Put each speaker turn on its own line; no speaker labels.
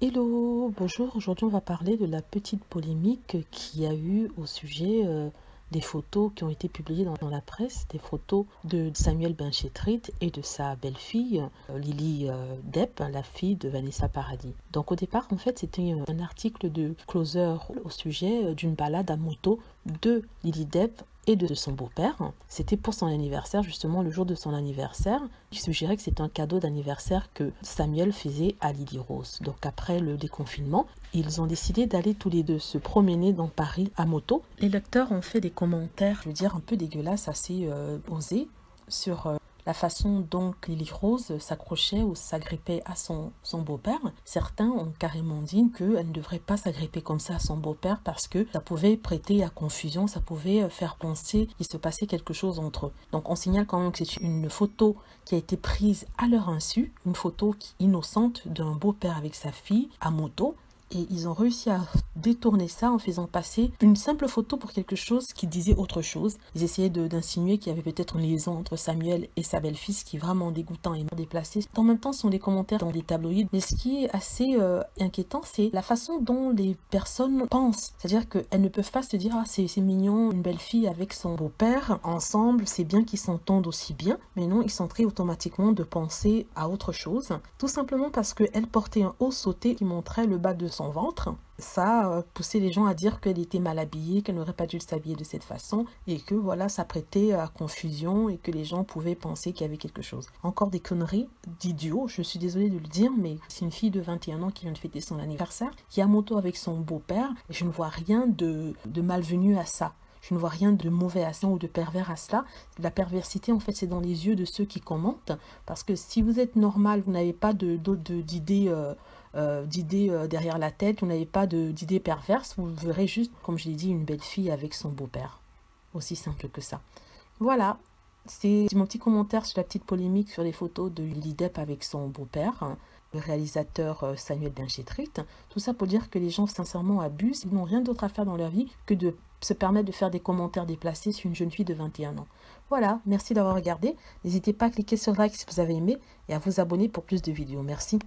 Hello, bonjour. Aujourd'hui, on va parler de la petite polémique qu'il y a eu au sujet des photos qui ont été publiées dans la presse, des photos de Samuel Benchetrit et de sa belle-fille, Lily Depp, la fille de Vanessa Paradis. Donc au départ, en fait, c'était un article de Closer au sujet d'une balade à moto de Lily Depp et de son beau-père. C'était pour son anniversaire, justement le jour de son anniversaire. Il suggérait que c'était un cadeau d'anniversaire que Samuel faisait à Lily Rose. Donc après le déconfinement, ils ont décidé d'aller tous les deux se promener dans Paris à moto. Les lecteurs ont fait des commentaires, je veux dire, un peu dégueulasses, assez osés, sur la façon dont Lily Rose s'accrochait ou s'agrippait à son beau-père. Certains ont carrément dit qu'elle ne devrait pas s'agripper comme ça à son beau-père parce que ça pouvait prêter à confusion, ça pouvait faire penser qu'il se passait quelque chose entre eux. Donc on signale quand même que c'est une photo qui a été prise à leur insu, une photo innocente d'un beau-père avec sa fille à moto. Et ils ont réussi à détourner ça en faisant passer une simple photo pour quelque chose qui disait autre chose. Ils essayaient d'insinuer qu'il y avait peut-être une liaison entre Samuel et sa belle-fille, ce qui est vraiment dégoûtant et déplacé. En même temps, ce sont des commentaires dans des tabloïds. Mais ce qui est assez inquiétant, c'est la façon dont les personnes pensent. C'est-à-dire qu'elles ne peuvent pas se dire « Ah, c'est mignon, une belle-fille avec son beau-père, ensemble, c'est bien qu'ils s'entendent aussi bien. » Mais non, ils sont très automatiquement de penser à autre chose. Tout simplement parce qu'elle portait un haut sauté qui montrait le bas de son ventre. Ça poussait les gens à dire qu'elle était mal habillée, qu'elle n'aurait pas dû s'habiller de cette façon et que voilà, ça prêtait à confusion et que les gens pouvaient penser qu'il y avait quelque chose. Encore des conneries d'idiots, je suis désolée de le dire, mais c'est une fille de 21 ans qui vient de fêter son anniversaire, qui est à moto avec son beau-père et je ne vois rien de malvenu à ça. Je ne vois rien de mauvais à ça ou de pervers à cela. La perversité, en fait, c'est dans les yeux de ceux qui commentent. Parce que si vous êtes normal, vous n'avez pas d'idées derrière la tête, vous n'avez pas d'idées perverses, vous verrez juste, comme je l'ai dit, une belle fille avec son beau-père. Aussi simple que ça. Voilà, c'est mon petit commentaire sur la petite polémique sur les photos de Lily Depp avec son beau-père, le réalisateur Samuel Benchetrit. Tout ça pour dire que les gens sincèrement abusent, ils n'ont rien d'autre à faire dans leur vie que de se permettre de faire des commentaires déplacés sur une jeune fille de 21 ans. Voilà, merci d'avoir regardé. N'hésitez pas à cliquer sur like si vous avez aimé et à vous abonner pour plus de vidéos. Merci.